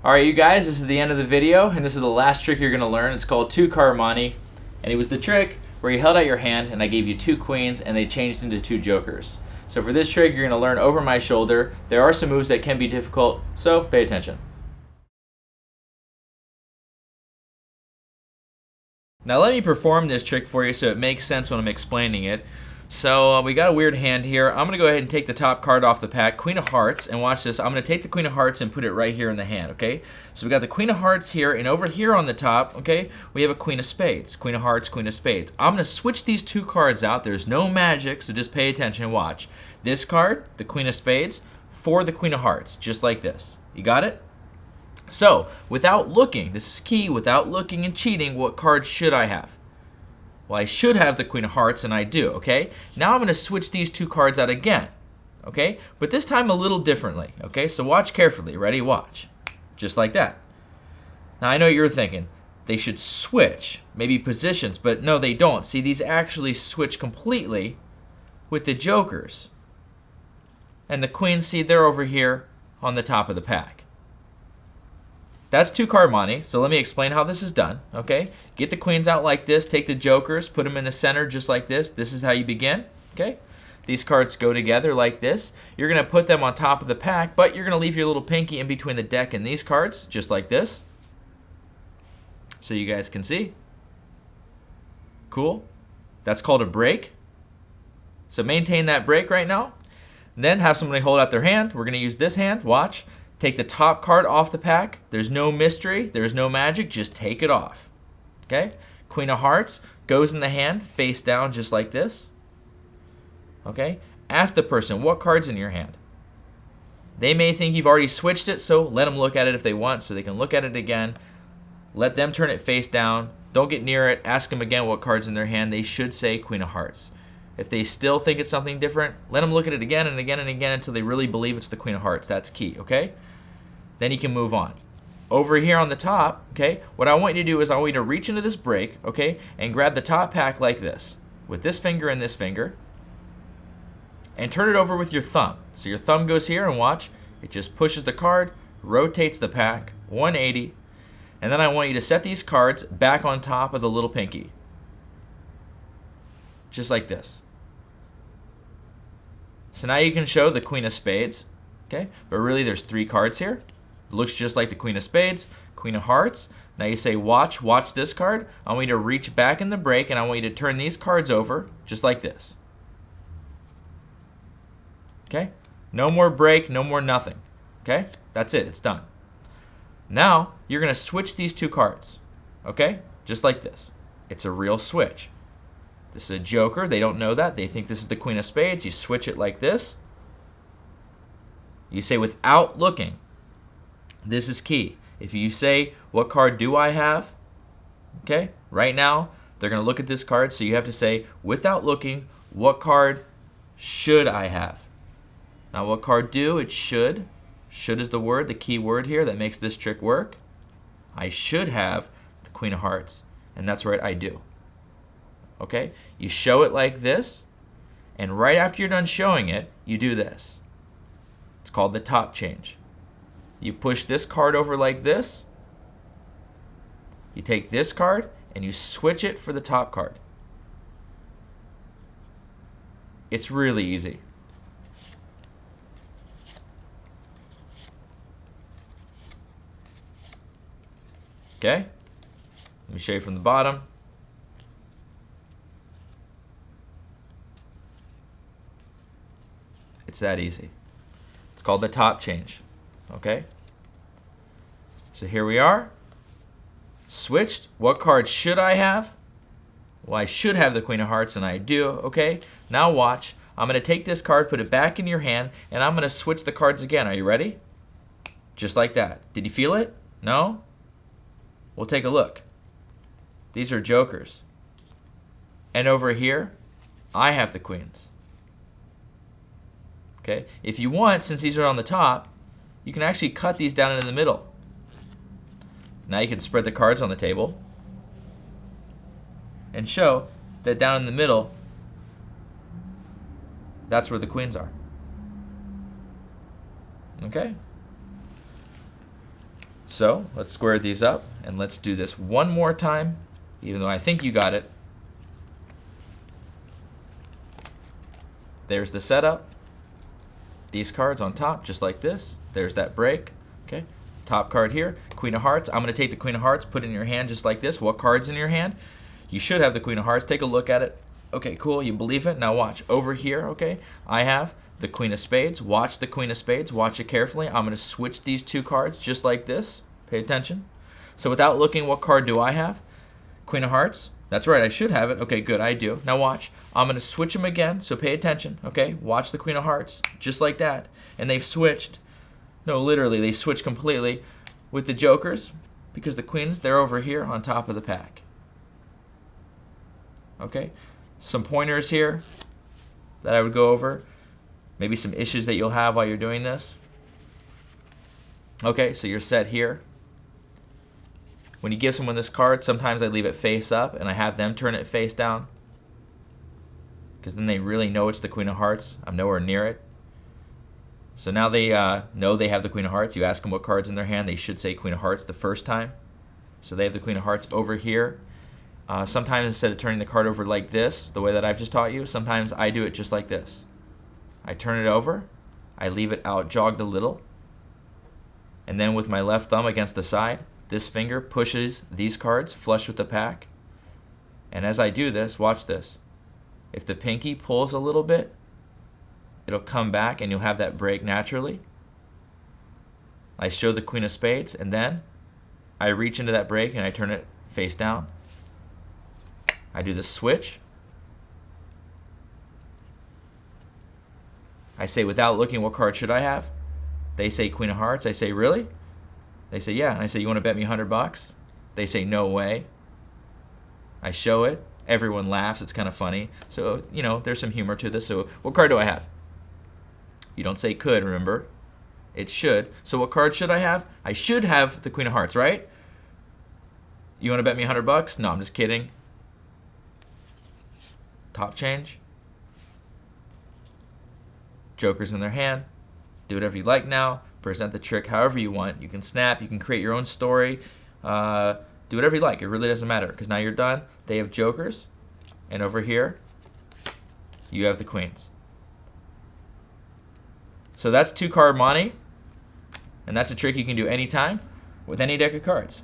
Alright, you guys, this is the end of the video, and this is the last trick you're going to learn. It's called two Card Monte, and it was the trick where you held out your hand and I gave you two queens and they changed into two jokers. So for this trick, you're going to learn over my shoulder. There are some moves that can be difficult, so pay attention. Now let me perform this trick for you so it makes sense when I'm explaining it. So we got a weird hand here. I'm going to go ahead and take the top card off the pack, Queen of Hearts, and watch this. I'm going to take the Queen of Hearts and put it right here in the hand, okay? So we got the Queen of Hearts here, and over here on the top, okay, we have a Queen of Spades. Queen of Hearts, Queen of Spades. I'm going to switch these two cards out. There's no magic, so just pay attention and watch. This card, the Queen of Spades, for the Queen of Hearts, just like this. You got it? So, without looking, this is key, without looking and cheating, what card should I have? Well, I should have the Queen of Hearts, and I do, okay? Now I'm going to switch these two cards out again, okay? But this time a little differently, okay? So watch carefully. Ready? Watch. Just like that. Now, I know what you're thinking. They should switch, maybe positions, but no, they don't. See, these actually switch completely with the jokers. And the queens, see, they're over here on the top of the pack. That's two Card Monte, so let me explain how this is done, okay? Get the queens out like this, take the jokers, put them in the center just like this. This is how you begin, okay? These cards go together like this. You're going to put them on top of the pack, but you're going to leave your little pinky in between the deck and these cards, just like this. So you guys can see. Cool. That's called a break. So maintain that break right now. Then have somebody hold out their hand. We're going to use this hand, watch. Take the top card off the pack. There's no mystery. There's no magic. Just take it off. Okay? Queen of Hearts goes in the hand, face down just like this. Okay? Ask the person, what card's in your hand? They may think you've already switched it, so let them look at it if they want so they can look at it again. Let them turn it face down. Don't get near it. Ask them again what card's in their hand. They should say Queen of Hearts. If they still think it's something different, let them look at it again and again and again until they really believe it's the Queen of Hearts. That's key, okay? Then you can move on. Over here on the top, okay, what I want you to do is I want you to reach into this break, okay, and grab the top pack like this, with this finger and this finger, and turn it over with your thumb. So your thumb goes here, and watch, it just pushes the card, rotates the pack, 180, and then I want you to set these cards back on top of the little pinky. Just like this. So now you can show the Queen of Spades, okay, but really there's three cards here. It looks just like the Queen of Spades, Queen of Hearts. Now you say, watch this card. I want you to reach back in the break, and I want you to turn these cards over, just like this. Okay? No more break, no more nothing. Okay? That's it, it's done. Now, you're going to switch these two cards. Okay? Just like this. It's a real switch. This is a joker. They don't know that. They think this is the Queen of Spades. You switch it like this. You say without looking. This is key. If you say, what card do I have? Okay, right now, they're going to look at this card, so you have to say, without looking, what card should I have? Now, what card do? It should. Should is the word, the key word here that makes this trick work. I should have the Queen of Hearts, and that's right, I do. Okay, you show it like this, and right after you're done showing it, you do this. It's called the top change. You push this card over like this. You take this card and you switch it for the top card. It's really easy. Okay? Let me show you from the bottom. It's that easy. It's called the top change. Okay? So here we are. Switched. What card should I have? Well, I should have the Queen of Hearts, and I do. Okay? Now watch. I'm going to take this card, put it back in your hand, and I'm going to switch the cards again. Are you ready? Just like that. Did you feel it? No? We'll take a look. These are jokers. And over here, I have the queens. Okay? If you want, since these are on the top, you can actually cut these down into the middle. Now you can spread the cards on the table and show that down in the middle, that's where the queens are. Okay? So let's square these up, and let's do this one more time, even though I think you got it. There's the setup. These cards on top, just like this. There's that break. Okay. Top card here, Queen of Hearts. I'm going to take the Queen of Hearts, put it in your hand just like this. What card's in your hand? You should have the Queen of Hearts. Take a look at it. Okay, cool. You believe it? Now watch. Over here, okay, I have the Queen of Spades. Watch the Queen of Spades. Watch it carefully. I'm going to switch these two cards just like this. Pay attention. So without looking, what card do I have? Queen of Hearts. That's right. I should have it. Okay, good. I do. Now watch. I'm going to switch them again, so pay attention, okay? Watch the Queen of Hearts, just like that. And they've switched. No, literally, they switched completely with the jokers because the queens, they're over here on top of the pack. Okay? Some pointers here that I would go over. Maybe some issues that you'll have while you're doing this. Okay, so you're set here. When you give someone this card, sometimes I leave it face up and I have them turn it face down, because then they really know it's the Queen of Hearts. I'm nowhere near it. So now they know they have the Queen of Hearts. You ask them what card's in their hand, they should say Queen of Hearts the first time. So they have the Queen of Hearts over here. Sometimes instead of turning the card over like this, the way that I've just taught you, sometimes I do it just like this. I turn it over, I leave it out jogged a little, and then with my left thumb against the side, this finger pushes these cards flush with the pack. And as I do this, watch this. If the pinky pulls a little bit, it'll come back and you'll have that break naturally. I show the Queen of Spades, and then I reach into that break and I turn it face down. I do the switch. I say, without looking, what card should I have? They say Queen of Hearts. I say, really? They say, yeah. And I say, you want to bet me $100? They say, no way. I show it. Everyone laughs. It's kind of funny. So, you know, there's some humor to this. So what card do I have? You don't say could, remember? It should. So what card should I have? I should have the Queen of Hearts, right? You want to bet me $100? No, I'm just kidding. Top change. Jokers in their hand. Do whatever you like now. Present the trick however you want. You can snap. You can create your own story. Do whatever you like. It really doesn't matter, because now you're done. They have jokers. And over here, you have the queens. So that's 2 Card Monte. And that's a trick you can do anytime with any deck of cards.